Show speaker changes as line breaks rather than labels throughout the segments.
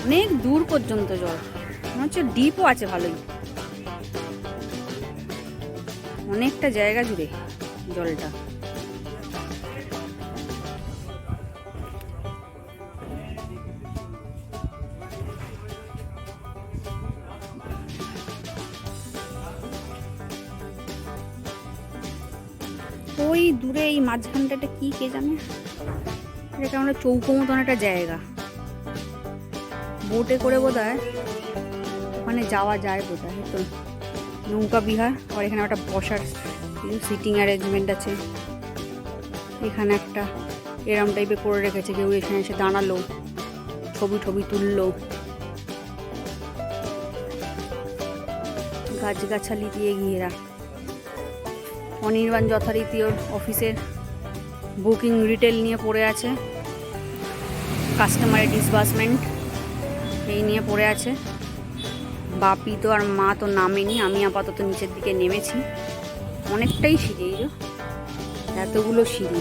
অনেক দূর পর্যন্ত জল, মনে হচ্ছে ডিপও আছে ভালোই, অনেকটা জায়গা জুড়ে জলটা। ওই দূরে এই মাঝখানটা কি কে জানে, এটা আমরা চৌকো মতন একটা জায়গা, বোটে করে বোধহয় ওখানে যাওয়া যায় বোধহয়। তো নৌকা বিহার, আর এখানে একটা বসার সিটিং অ্যারেঞ্জমেন্ট আছে, এখানে একটা এরম টাইপের করে রেখেছে, কেউ এখানে এসে দাঁড়ালো, ছবি টবি তুললো, গাছগাছালি দিয়ে ঘেরা। অনির্বাণ যথারীতি ওর অফিসের বুকিং রিটেল নিয়ে পড়ে আছে, কাস্টমারের ডিসবার্সমেন্ট এই নিয়ে পড়ে আছে। বাপি তো আর মা তো নামেনি, আমি আপাতত নিচের দিকে নেমেছি। অনেকটাই সিঁড়ি, এই যে এতগুলো সিঁড়ি,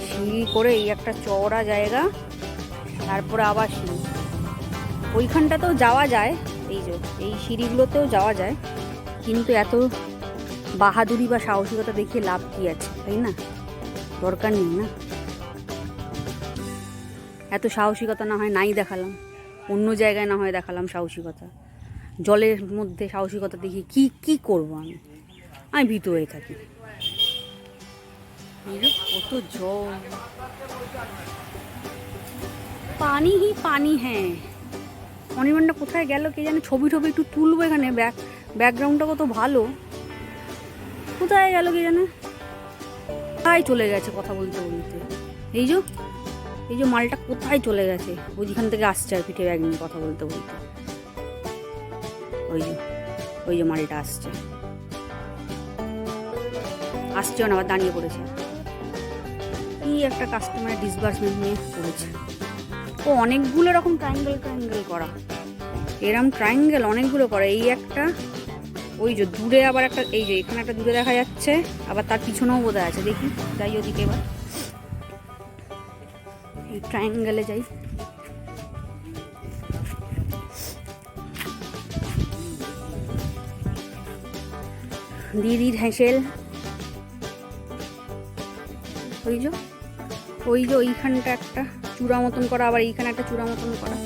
সিঁড়ি করে এই একটা চওড়া জায়গা, তারপরে আবার সিঁড়ি। ওইখানটাতেও যাওয়া যায়, এই যে এই সিঁড়িগুলোতেও যাওয়া যায়, কিন্তু এত বাহাদুরি বা সাহসিকতা দেখিয়ে লাভ কি আছে, তাই না? দরকার নেই না, এত সাহসিকতা না হয় নাই দেখালাম, অন্য জায়গায় না হয় দেখালাম সাহসিকতা। জলের মধ্যে সাহসিকতা দেখিয়ে কি কি করবো আমি ভীত হয়ে থাকি। কত জল, পানি হি পানি। হ্যাঁ, অনির্বাণটা কোথায় গেল কে জানে, ছবি টবি একটু তুলবো, এখানে ব্যাকগ্রাউন্ডটা কত ভালো, কোথায় গেল কে জানে, কোথায় চলে গেছে কথা বলতে বলতে। এই যে মালটা কোথায় চলে গেছে, ওইখান থেকে আসছে আর পিঠে ব্যাগ নিয়ে কথা বলতে বলতে। ওই যে মালটা আসছে না, আবার দাঁড়িয়ে পড়েছে, কি একটা কাস্টমারের ডিসবার্সমেন্ট নিয়ে পড়েছে। ও অনেকগুলো রকম ট্রায়াঙ্গেল করা, এরম ট্রায়াঙ্গেল অনেকগুলো করা। এই একটা, ওই যে দূরে আবার একটা, এই যে এখানে একটা দূরে দেখা যাচ্ছে, আবার তার পিছনেও বোধহয় আছে, দেখি যাই ওদিকে, এবার এই ট্রায়াঙ্গেলে যাই। দিদির হ্যাসেল, ওই যে ওইখানটা একটা চূড়া মতন করা, আবার এইখানে একটা চূড়া মতন করা,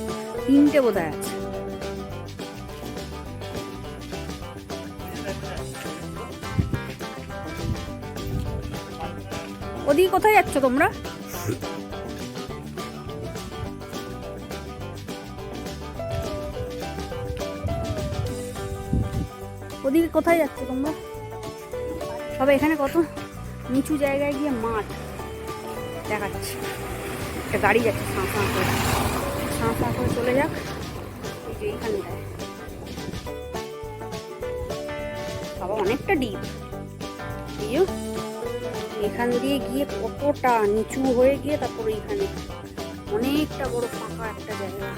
তিনটে বোধহয় আছে। ওদিকে কোথায় যাচ্ছ তোমরা? ওদিকে কোথায় যাচ্ছ তোমরা সবাই? এখানে কত নিচু জায়গায় গিয়ে মাঠ দেখাচ্ছি, একটা গাড়ি যাচ্ছে সাঁ করে চলে যাক। এই যে এইখানটায় বাবা অনেকটা ডিপ, এখান দিয়ে গিয়ে কতটা নিচু হয়ে গিয়ে তারপরে এখানে অনেকটা বড় ফাঁকা একটা জায়গা,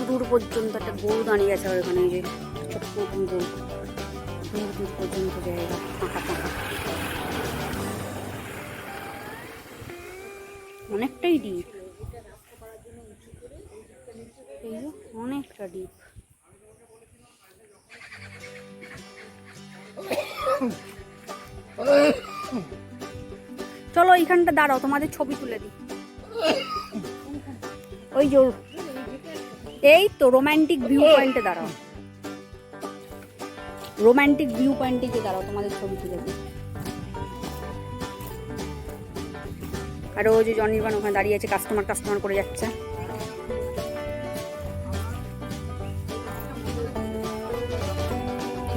দূর পর্যন্ত একটা গরু দাঁড়িয়ে আছে, আর এখানে এই যে ছোট্ট গরু, দূর পর্যন্ত জায়গা ফাঁকা, অনেকটাই ডিপ, এই যে অনেকটা ডিপ। চলো এইখানটা দাঁড়াও, তোমাদের ছবি তুলে দিই। ওই যে এই তো রোমান্টিক ভিউ পয়েন্টে দাঁড়াও, রোমান্টিক ভিউ পয়েন্টে গিয়ে দাঁড়াও, তোমাদের ছবি তুলে দিই। আর ওই যে অনির্বাণ ওখানে দাঁড়িয়ে আছে, কাস্টমার করে যাচ্ছে।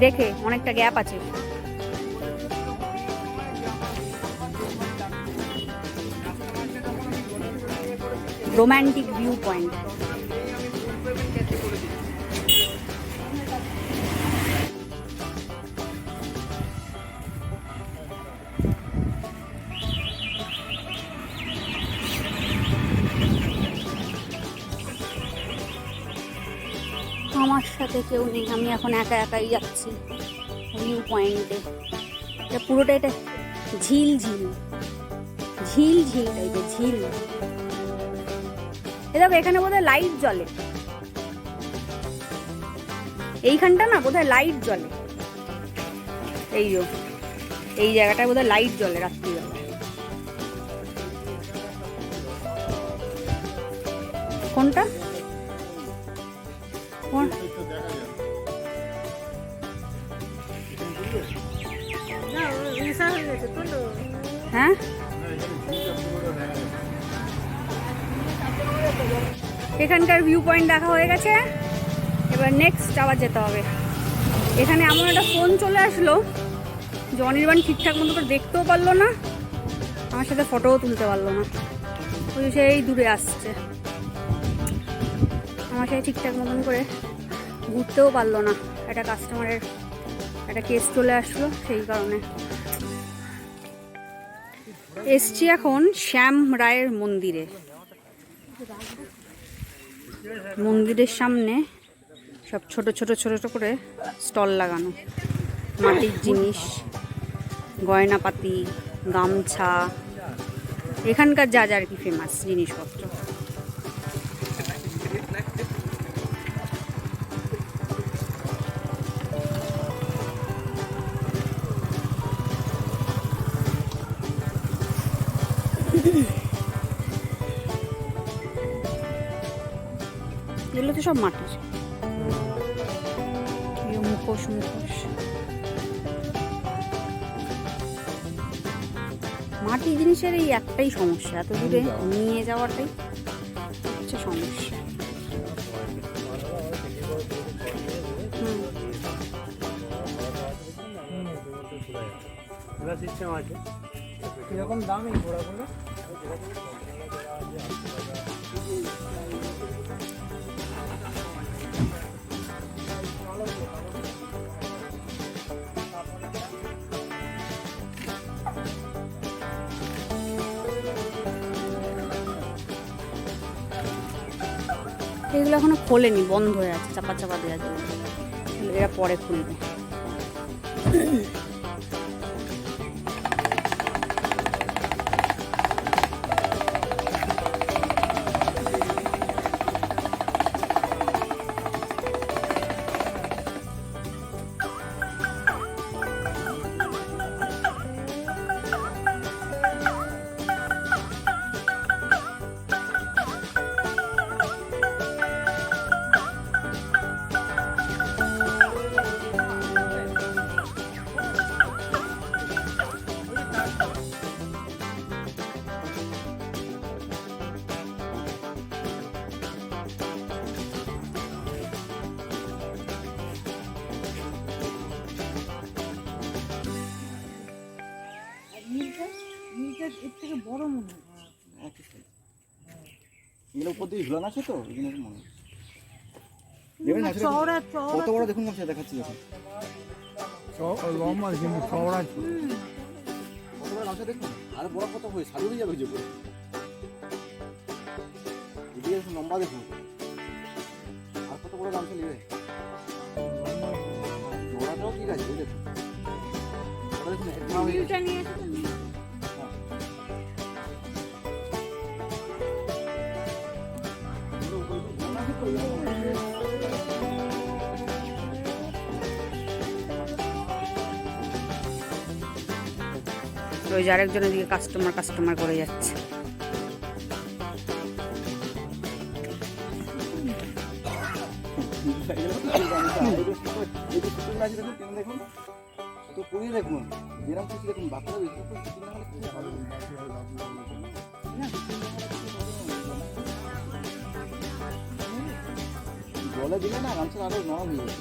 দেখে অনেকটা গ্যাপ আছে। রোমান্টিক ভিউ পয়েন্ট, আমার সাথে কেউ নেই, আমি এখন একাই যাচ্ছি ভিউ পয়েন্টে। এটা পুরোটা এটা ঝিল টাইপের ঝিল, দেখো এখানে বোধহয় লাইট জ্বলে, এইখানটা না বোধহয় লাইট জ্বলে, এই জায়গাটায় বোধহয় লাইট জ্বলে রাত্রিবেলা। কোনটা? হ্যাঁ এখানকার ভিউ পয়েন্ট দেখা হয়ে গেছে, এবার নেক্সট আবার যেতে হবে। এখানে এমন একটা ফোন চলে আসলো যে অনির্বাণ ঠিকঠাক মতো করে দেখতেও পারলো না, আমার সাথে ফটোও তুলতে পারলো না, ওই সেই দূরে আসছে, আমার সাথে ঠিকঠাক মতন করে ঘুরতেও পারলো না। একটা কাস্টমারের একটা কেস চলে আসলো, সেই কারণে এসছি এখন শ্যাম রায়ের মন্দিরে। মন্দিরের সামনে সব ছোট ছোট ছোট ছোট করে স্টল লাগানো, মাটির জিনিস, গয়নাপাতি, গামছা, এখানকার যা যা আর কি ফেমাস জিনিসপত্র। এগুলো তো সব মাটির মুখোশ মুখোশ, মাটির জিনিসের এই একটাই সমস্যা, এত দূরে নিয়ে যাওয়াটাই হচ্ছে সমস্যা।
এরকম দাম এই ঘোড়াগুলো
এগুলো এখনো খোলেনি, বন্ধ হয়ে আছে, চাপা চাপা দেওয়া যাবে, এরা পরে খুলবে।
এর থেকে বড় মনে হয়,
এগুলো উপর দিয়ে ঝুলানো আছে তো, এই জন্য মনে হয়
চওড়া
কত বড় দেখুন, গামছা দেখাচ্ছি দেখুন,
লম্বা কিন্তু চওড়া,
কত বড় গামছা দেখুন, আর বড় কত হয়ে সারি হয়ে যাবে, যে এদিকে দেখুন লম্বা দেখুন, আর কত বড় গামছা নেবে, জোড়াটাও ঠিক আছে, দেখুন ওটা দেখুন হেডমা হয়ে গেছে।
ওই যে আরেকজনের দিকে কাস্টমার করে যাচ্ছে।
দেখুন যেরকম খুশি দেখুন, বাচ্চারা জলে দিলে না গামছা আরো নরম হয়ে যাবে।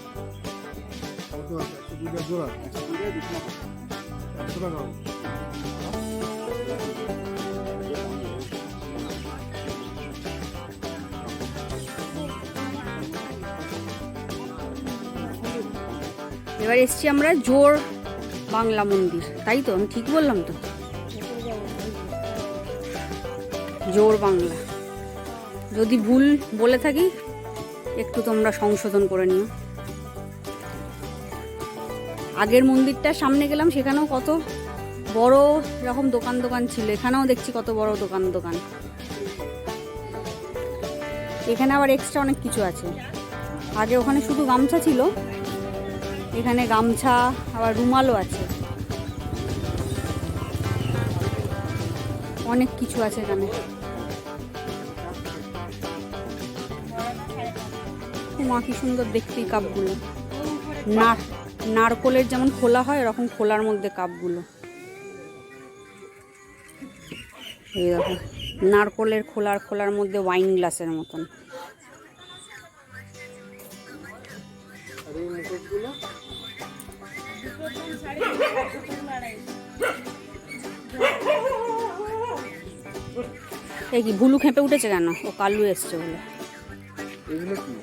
এবার এসছি আমরা জোর বাংলা মন্দির, তাই তো? আমি ঠিক বললাম তো? জোর বাংলা, যদি ভুল বলে থাকি একটু তোমরা সংশোধন করে নিও। আগের মন্দিরটার সামনে গেলাম, সেখানেও কত বড় রকম দোকান ছিল, এখানেও দেখছি কত বড় দোকান। এখানে আবার এক্সট্রা অনেক কিছু আছে। আগে ওখানে শুধু গামছা ছিল, এখানে গামছা আবার রুমালও আছে, অনেক কিছু আছে এখানে। মা কি সুন্দর দেখতে এই কাপগুলো, নারকোলের যেমন খোলা হয় এরকম খোলার মধ্যে কাপগুলো। এই দেখো নারকোলের খোলার মধ্যে ওয়াইন গ্লাসের মতন। এই কি ভুলু খেপে উঠেছে কেন? ও কালু এসছে বলে।
এগুলো কি?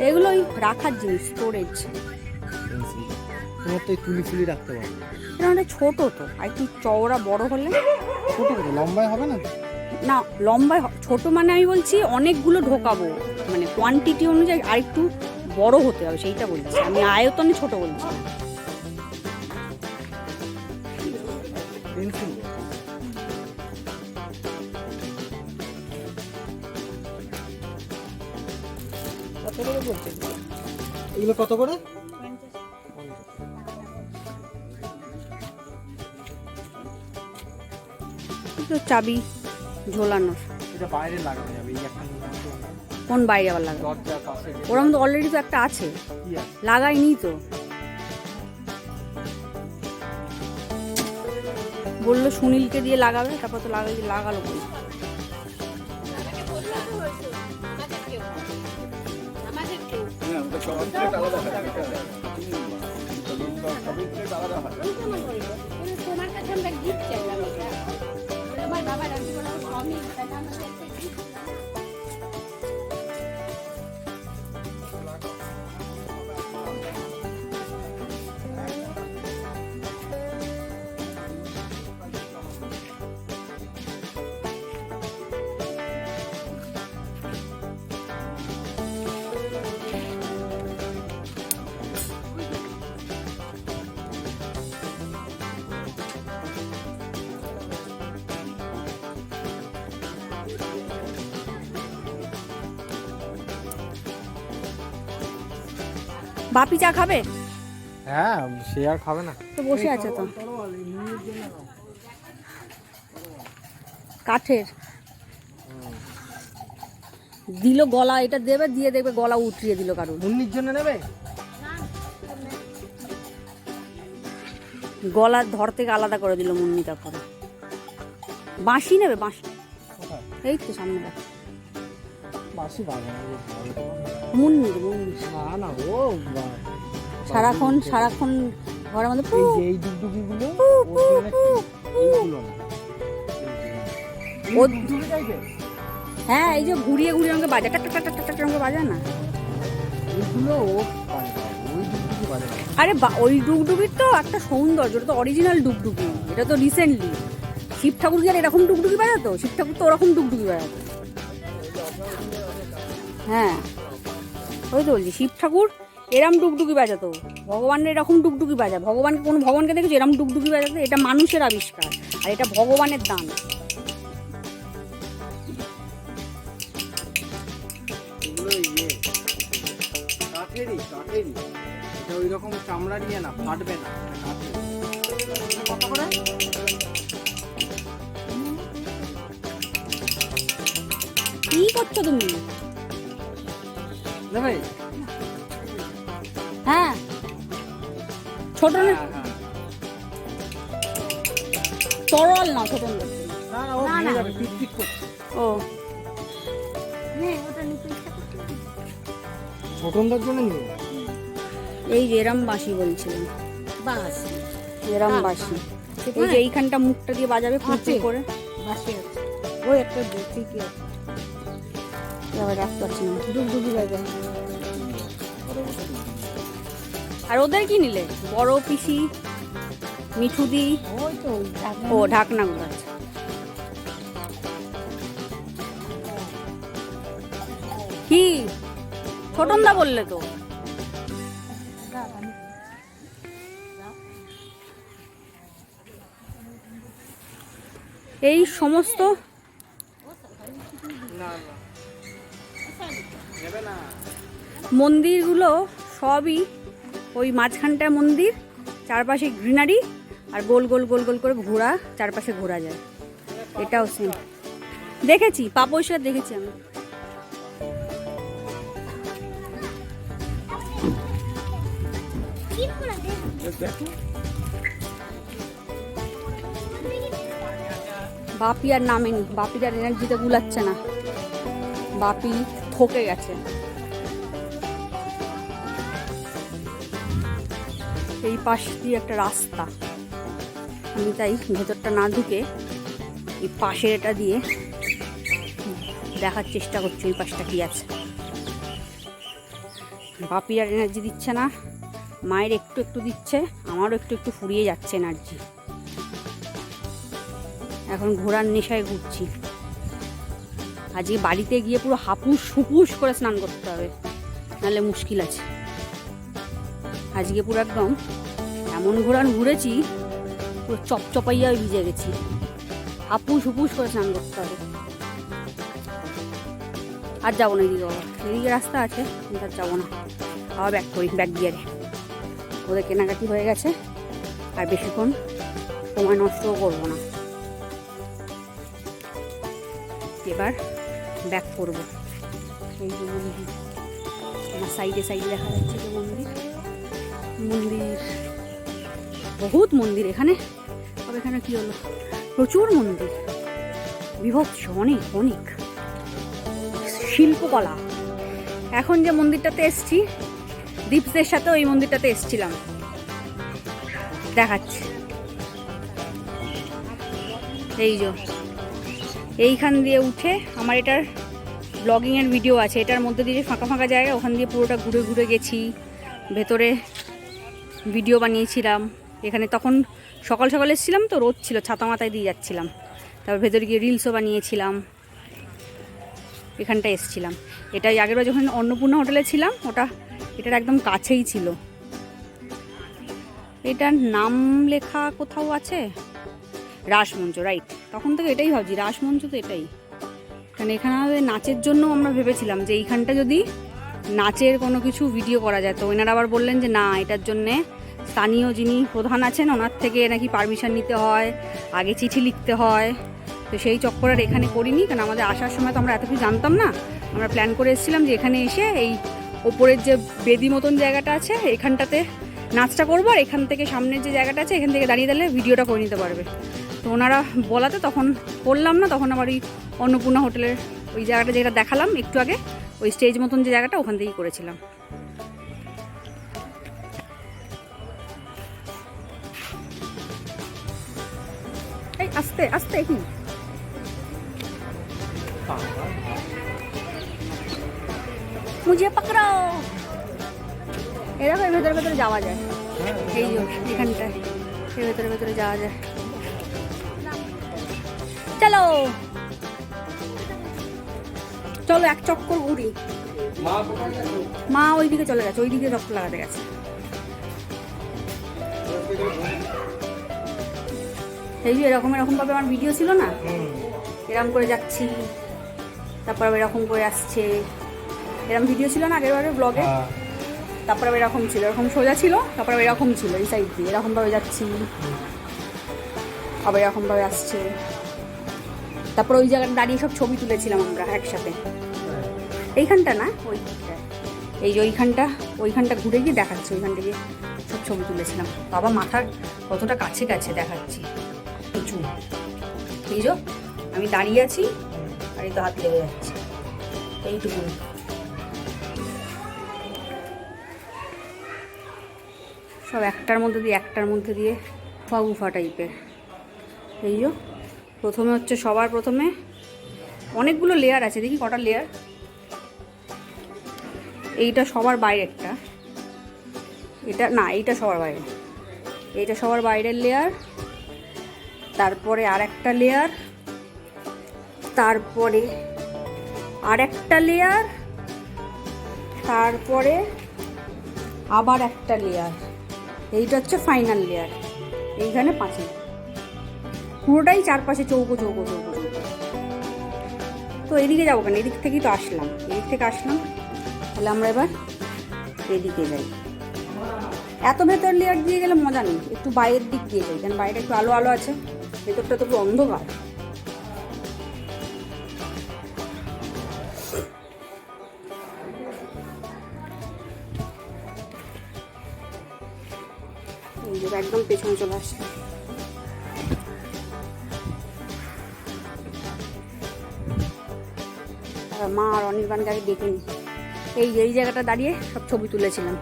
এগুলো ওই রাখার জিনিস, স্টোরেজ।
তোমার তো তুলি ফুলি রাখতে পারবে।
এটা অনেক ছোট তো, আর একটু চওড়া বড় হলে।
ছোট করে লম্বায় হবে না?
না লম্বায় ছোট মানে আমি বলছি অনেকগুলো ঢোকাবো, মানে কোয়ান্টিটি অনুযায়ী আর একটু বড় হতে হবে, সেইটা বলছি আমি, আয়তনে ছোট বলছি।
পেন্সিল কত করে বলছে? এগুলো কত করে?
চাবি ঝোলানোর।
এটা বাইরে লাগানো যাবে, এই একটা
কোন বাইরে আবার লাগাবো?
দরজার পাশে।
ওরম তো অলরেডি তো একটা আছে,
কি আছে?
লাগাইনি তো। বললো সুনীলকে দিয়ে লাগাবে, তারপর তো লাগালো বলে।
তোমার কাছে আমরা গিফট চাইলাম, তোমার বাবা রাজি বলা সবই তাই আমাদের
বাপি চা খাবে?
হ্যাঁ, সে আর খাবে না
তো বসে আছে তো। কাঠের দিল গলা, এটা দেবে, দিয়ে দেখবে গলা উঠিয়ে দিল কারণ।
মুন্নির জন্য নেবে?
গলার ধর থেকে আলাদা করে দিল মুন্নি। তারপরে বাঁশি নেবে? বাঁশি এই তো সামনে দেখ।
বাসি বাজে না,
মুন্নি
না না, ও
সারাক্ষণ ঘরের মধ্যে
এই যে এই ডুগডুগি গুলো এইগুলো না,
ও
ডুগডুগি টাইপের।
হ্যাঁ, এই যে ঘুরিয়ে আমাকে বাজে, টাক টাক টাক টাক আমাকে বাজে না।
এইগুলো ও বাজে না, ওই ডুগডুগি বাজে না।
আরে ওই ডুগডুগির তো একটা সৌন্দর্য, ওটা তো অরিজিনাল ডুগডুগি, এটা তো রিসেন্টলি। শিব ঠাকুর কি আর এরকম ডুগডুগি বাজাতো? শিব ঠাকুর তো ওরকম ডুগডুগি বাজাতো। হ্যাঁ ওই তো বলছি, শিব ঠাকুর এরম ডুগডুগি বাজাতো, ভগবানের এরকম ডুগডুগি বাজায়। ভগবানকে দেখেছো এরম ডুগডুগি বাজাতো? এটা মানুষের আবিষ্কার, আর এটা ভগবানের দান।
এগুলো কাঠেরই, এটা ওই রকম চামড়া নিয়ে না, ফাটবে না, কত করে?
কি করছো তুমি?
নেবে?
হ্যাঁ ছোট না, তরল না ছোট না।
না না, ও ভেঙে যাবে, পিট করছে।
ও
ছোটনদার জন্য নিয়ে
এই যে এরম বাঁশি বলছিলাম,
বাঁশি
এরম বাঁশি। এই যে এইখানটা মুখটা দিয়ে বাজাবে ফুটে করে।
বাঁশি আছে, ওই একটা ঠিকই আছে,
এবার রাখতে পারছি না।
ডুগডুগি বাজে।
আর ওদের কি নিলে? বড় পিসি, মিঠুদি,
ওই তো
ও ঢাকনাগুলো আছে। কি ছোটনদা বললে তো? এই সমস্ত মন্দিরগুলো সবই ওই মাঝখানটায় মন্দির, চারপাশে গ্রিনারি, আর গোল গোল গোল গোল করে ঘোরা, চারপাশে ঘোরা যায়। এটাও সেম দেখেছি, পাপোশার দেখেছি আমি। বাপি আর নামেনি, বাপির আর এনার্জিতে গুলাচ্ছে না, বাপি থকে গেছে। এই পাশ দিয়ে একটা রাস্তা, আমি তাই ভেতরটা না ঢুকে এই পাশের এটা দিয়ে দেখার চেষ্টা করছি ওই পাশটা কি আছে। বাপি আর এনার্জি দিচ্ছে না, মায়ের একটু একটু দিচ্ছে, আমারও একটু একটু ফুরিয়ে যাচ্ছে এনার্জি। এখন ঘোড়ার নেশায় ঘুরছি। আজকে বাড়িতে গিয়ে পুরো হাপুস হুপুস করে স্নান করতে হবে, নাহলে মুশকিল আছে। আজকে পুরো একদম এমন ঘোরান ঘুরেছি, পুরো চপচপাইয়া ভিজে গেছি, হাপুস হুপুস করে স্নান করতে হবে। আর যাবো না এদিকে, বাবা এদিকে রাস্তা আছে কিন্তু আর যাবো না। আবার ব্যাক করি, ব্যাক গিয়ারে। ওদের কেনাকাটি হয়ে গেছে, আর বেশিক্ষণ সময় নষ্টও করবো না, এবার ব্যাক করবো। এই যে মন্দির, আমার সাইডে সাইডে দেখা যাচ্ছে যে মন্দির, মন্দির বহুত মন্দির এখানে। তবে এখানে কি হলো, প্রচুর মন্দির, বিভৎস, অনেক অনেক শিল্পকলা। এখন যে মন্দিরটাতে এসছি, দীপসদের সাথে ওই মন্দিরটাতে এসছিলাম, দেখাচ্ছি। এই যে এইখান দিয়ে উঠে, আমার এটার ব্লগিংয়ের ভিডিও আছে, এটার মধ্যে দিয়ে ফাঁকা ফাঁকা জায়গা, ওখান দিয়ে পুরোটা ঘুরে ঘুরে গেছি, ভেতরে ভিডিও বানিয়েছিলাম। এখানে তখন সকাল সকাল এসেছিলাম তো, রোদ ছিল, ছাতা মাথায় দিয়ে যাচ্ছিলাম। তারপর ভেতরে গিয়ে রিলসও বানিয়েছিলাম, এখানটায় এসেছিলাম। এটাই আগেরবার যখন অন্নপূর্ণা হোটেলে ছিলাম, ওটা এটার একদম কাছেই ছিল। এটার নাম লেখা কোথাও আছে, রাসমঞ্চ, রাইট। তখন থেকে এটাই ভাবছি, রাসমঞ্চ তো এটাই। কারণ এখানে নাচের জন্য আমরা ভেবেছিলাম যে এইখানটা যদি নাচের কোনো কিছু ভিডিও করা যায়, তো ওনারা আবার বললেন যে না, এটার জন্যে স্থানীয় যিনি প্রধান আছেন ওনার থেকে নাকি পারমিশন নিতে হয়, আগে চিঠি লিখতে হয়। তো সেই চক্কর আর এখানে করিনি, কারণ আমাদের আসার সময় তো আমরা এত কিছু জানতাম না। আমরা প্ল্যান করে এসেছিলাম যে এখানে এসে এই ওপরের যে বেদি মতন জায়গাটা আছে, এখানটাতে নাচটা করবো, আর এখান থেকে সামনের যে জায়গাটা আছে, এখান থেকে দাঁড়িয়ে দাঁড়িয়ে ভিডিওটা করে নিতে পারবে। তো ওনারা বলাতে তখন করলাম না, তখন আবার ওই অন্নপূর্ণা হোটেলের ওই জায়গাটা যেটা দেখালাম একটু আগে, ওই স্টেজ মতন যে জায়গাটা, ওখান থেকেই করেছিলাম। এই আস্তে আস্তে কি মুঝে পকড়াও। এরকম ভেতরে ভেতরে যাওয়া যায়, এই এখানটায় এর ভেতরে ভেতরে যাওয়া যায়। চলো চলো এক চক্কর ঘুরি। মা ওইদিকে চলে গেছে, ওইদিকে চক্কর লাগাতে গেছে। এই যে এরকম এরকম ভাবে আমার ভিডিও ছিল না, এরকম করে যাচ্ছি, তারপর এরকম করে আসছে, এরকম ভিডিও ছিল না আগের বারে ব্লগে। তারপরে এরকম ছিল, এরকম সোজা ছিল, তারপরে এরকম ছিল এই সাইড দিয়ে, এরকম ভাবে যাচ্ছি, আবার এরকম ভাবে আসছে। তারপর ওই জায়গাটা দাঁড়িয়ে সব ছবি তুলেছিলাম আমরা একসাথে। এইখানটা না, ওইখানটা, এই যে ওইখানটা ঘুরে গিয়ে দেখাচ্ছি, ওইখান থেকে সব ছবি তুলেছিলাম। বাবা মাথার কতটা কাছে কাছে দেখাচ্ছি কিছু। এই যে আমি দাঁড়িয়ে আছি, আর এই তো হাত লেগে যাচ্ছে, এইটুকু। সব একটার মধ্যে দিয়ে গুফা টাইপের। এই যে প্রথমে হচ্ছে, সবার প্রথমে অনেকগুলো লেয়ার আছে, দেখি কটা লেয়ার। এইটা সবার বাইরেরটা, এটা না, এইটা সবার বাইরে, এইটা সবার বাইরের লেয়ার। তারপরে আর একটা লেয়ার, তারপরে আর একটা লেয়ার, তারপরে আবার একটা লেয়ার। এইটা হচ্ছে ফাইনাল লেয়ার। এইখানে পাঁচে পুরোটাই চারপাশে চৌকো চৌকো চৌকো চৌকো। তো এদিকে যাবো কেন, এদিক থেকেই তো আসলাম, এদিক থেকে আসলাম। তাহলে আমরা এবার এদিকে যাই। এত ভেতর লেয়ার দিয়ে গেলে মজা নেই, একটু বাইরের দিক দিয়ে যাই, কারণ বাইরে একটু আলো আলো আছে, ভেতরটা তো একটু অন্ধকার। একদম পেছনে চলে আসছে। মা আর অনির্বাণকে আগে ডেকে নি। এই জায়গাটা দাঁড়িয়ে সব ছবি তুলেছিলাম,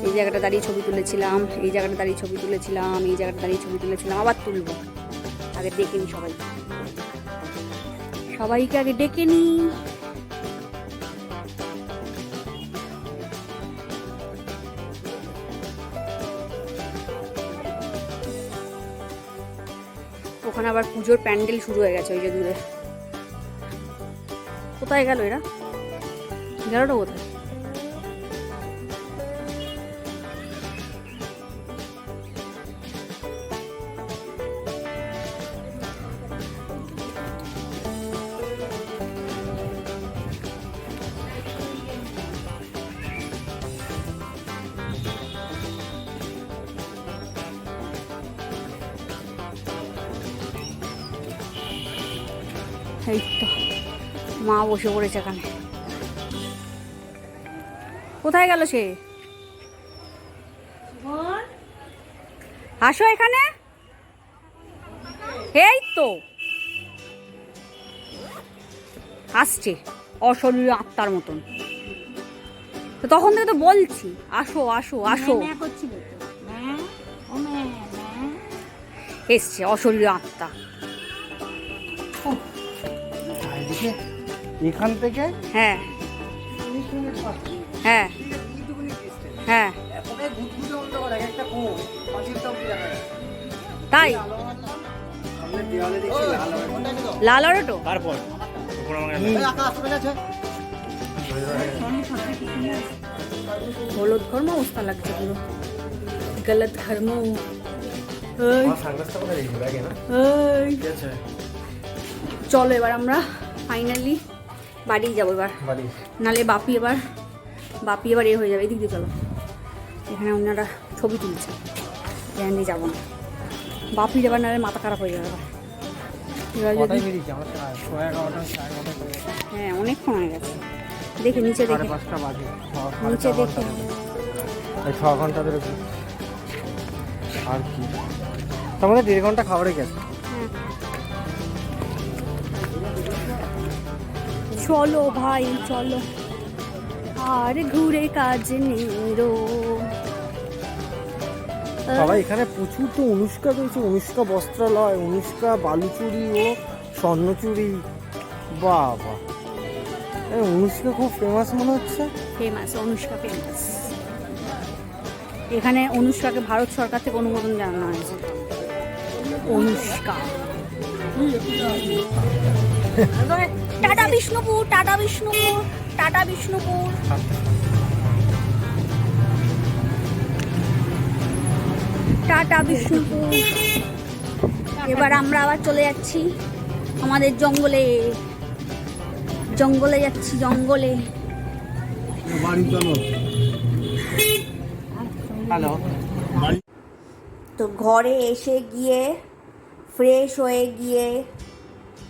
এই জায়গাটা দাঁড়িয়ে ছবি তুলেছিলাম, এই জায়গাটা দাঁড়িয়ে ছবি তুলেছিলাম, এই জায়গাটা দাঁড়িয়ে ছবি তুলেছিলাম, আবার তুলবো। আগে ডেকে নি সবাইকে আগে ডেকে নি। ওখানে আবার পুজোর প্যান্ডেল শুরু হয়ে গেছে, ওই যে দূরে। কোথায় গেল এরা? গেলটা কোথায়? এই তো মা বসে পড়েছে এখানে। কোথায় গেল সে? আসো এখানে। এই তো আসছে অশরীরী আত্মার মতন। তো তখন থেকে তো বলছি আসো আসো আসো, এসছে অশরীরী আত্মা।
এখান থেকে
হ্যাঁ হ্যাঁ হ্যাঁ তাই লাল অটো।
তারপর
হলুদ ঘর্ম অবস্থা লাগছে পুরো, গলত ঘর্ম। চলো এবার আমরা ফাইনালি বাড়ি যাবো এবার, নালে বাপি এবার এ হয়ে যাবে। এদিক দিয়ে চলো, এখানে ওনারা ছবি তুলছে, এখান দিয়ে যাবো না, বাপির এবার নালে মাথা খারাপ হয়ে যাবে। হ্যাঁ অনেকক্ষণ হয়ে গেছে, দেখে নিচে দেখে, নিচে দেখে
6 ঘন্টা ধরে আর কি, তার মধ্যে 1.5 ঘন্টা খাবারে গেছে।
চলো ভাই চলো, আর ঘুরে কাজ নেই রো।
সবাই এখানে প্রচুর তো অনুষ্কা রয়েছে, অনুষ্কা বস্ত্রালয়, অনুষ্কা বালুচুরি ও স্বর্ণচুরি। বাবা, অনুষ্কা খুব ফেমাস মনে হচ্ছে।
Famous, Anushka famous. এখানে অনুষ্কাকে ভারত সরকার থেকে অনুমোদন জানানো হয়েছে। Anushka tata Bishnupur, tata Bishnupur, tata Bishnupur. Tata Bishnupur. এবার আমরা আবার চলে যাচ্ছি আমাদের জঙ্গলে, জঙ্গলে যাচ্ছি, জঙ্গলে।
হ্যালো।
তো ঘরে এসে গিয়ে ফ্রেশ হয়ে গিয়ে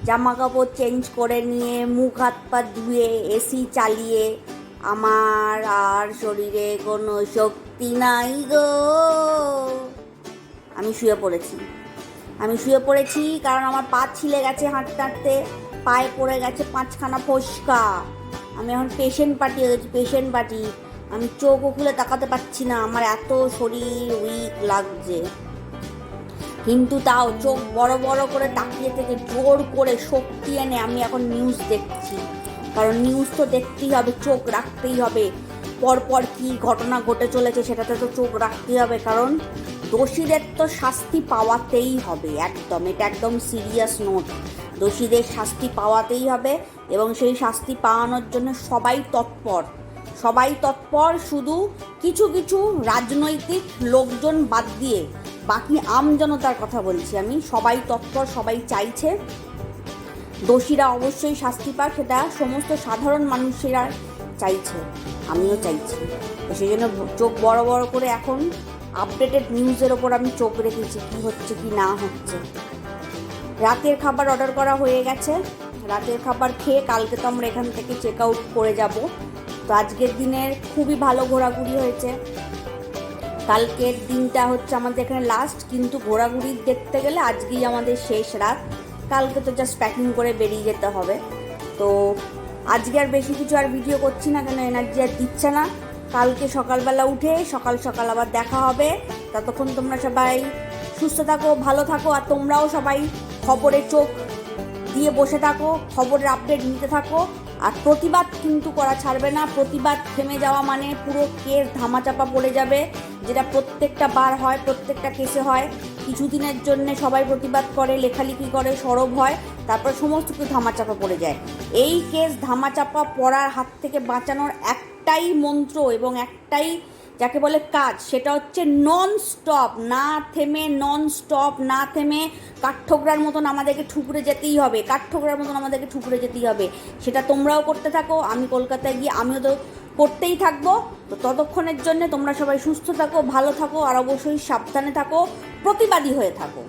জামা কাপড় চেঞ্জ করে নিয়ে মুখ হাত পা ধুয়ে এসি চালিয়ে আমার আর শরীরে কোনো শক্তি নাই গো, আমি শুয়ে পড়েছি কারণ আমার পা ছিলে গেছে হাঁটতে হাঁটতে, পায়ে পড়ে গেছে 5খানা ফোসকা। আমি এখন পেশেন্ট পার্টি হয়ে গেছি, পেশেন্ট পার্টি। আমি চোখও খুলে তাকাতে পারছি না, আমার এত শরীর উইক লাগছে। কিন্তু তাও চোখ বড় বড় করে তাকিয়ে থেকে জোর করে শক্তি এনে আমি এখন নিউজ দেখছি, কারণ নিউজ তো দেখতেই হবে, চোখ রাখতেই হবে। পরপর কি ঘটনা ঘটে চলেছে সেটাতে তো চোখ রাখতেই হবে, কারণ দোষীদের তো শাস্তি পাওয়াতেই হবে। একদম, এটা একদম সিরিয়াস নোট। দোষীদের শাস্তি পাওয়াতেই হবে এবং সেই শাস্তি পাওয়ানোর জন্য সবাই তৎপর। শুধু কিছু কিছু রাজনৈতিক লোকজন বাদ দিয়ে বাকি আমজনতার কথা বলছি আমি, সবাই তৎপর, সবাই চাইছে দোষীরা অবশ্যই শাস্তি পাক, সেটা সমস্ত সাধারণ মানুষেরা চাইছে, আমিও চাইছি। তো সেই জন্য চোখ বড় বড় করে এখন আপডেটেড নিউজের ওপর আমি চোখ রেখেছি, কী হচ্ছে কি না হচ্ছে। রাতের খাবার অর্ডার করা হয়ে গেছে, রাতের খাবার খেয়ে কালকে তো আমরা এখান থেকে চেক আউট করে যাব। তো আজকের দিনের খুবই ভালো ঘোরাঘুরি হয়েছে। কালকের দিনটা হচ্ছে আমাদের এখানে লাস্ট, কিন্তু ঘোরাঘুরি দেখতে গেলে আজকেই আমাদের শেষ রাত। কালকে তো জাস্ট প্যাকিং করে বেরিয়ে যেতে হবে। তো আজকে আর বেশি কিছু আর ভিডিও করছি না, কেন এনার্জি আর দিচ্ছে না। কালকে সকালবেলা উঠে সকাল সকাল আবার দেখা হবে। ততক্ষণ তোমরা সবাই সুস্থ থাকো, ভালো থাকো, আর তোমরাও সবাই খবরে চোখ দিয়ে বসে থাকো, খবরের আপডেট নিতে থাকো। আর প্রতিবাদ কিন্তু করা ছাড়বে না। প্রতিবাদ থেমে যাওয়া মানে পুরো কেস ধামাচাপা পড়ে যাবে, যেটা প্রত্যেকটা বার হয়, প্রত্যেকটা কেসে হয়। কিছুদিনের জন্য সবাই প্রতিবাদ করে, লেখালেখি করে, সরব হয়, তারপর সমস্ত কিছু ধামাচাপা পড়ে যায়। এই কেস ধামাচাপা পড়ার হাত থেকে বাঁচানোর একটাই মন্ত্র এবং একটাই যাকে বলে কাজ, সেটা হচ্ছে নন স্টপ, না থেমে, নন স্টপ না থেমে কাঠঠোকরার মতন আমাদেরকে ঠুকরে যেতেই হবে, কাঠঠোকরার মতন আমাদেরকে ঠুকরে যেতেই হবে। সেটা তোমরাও করতে থাকো, আমি কলকাতায় গিয়ে আমিও তো করতেই থাকবো। তো ততক্ষণের জন্য তোমরা সবাই সুস্থ থাকো, ভালো থাকো, আর অবশ্যই সাবধানে থাকো, প্রতিবাদী হয়ে থাকো।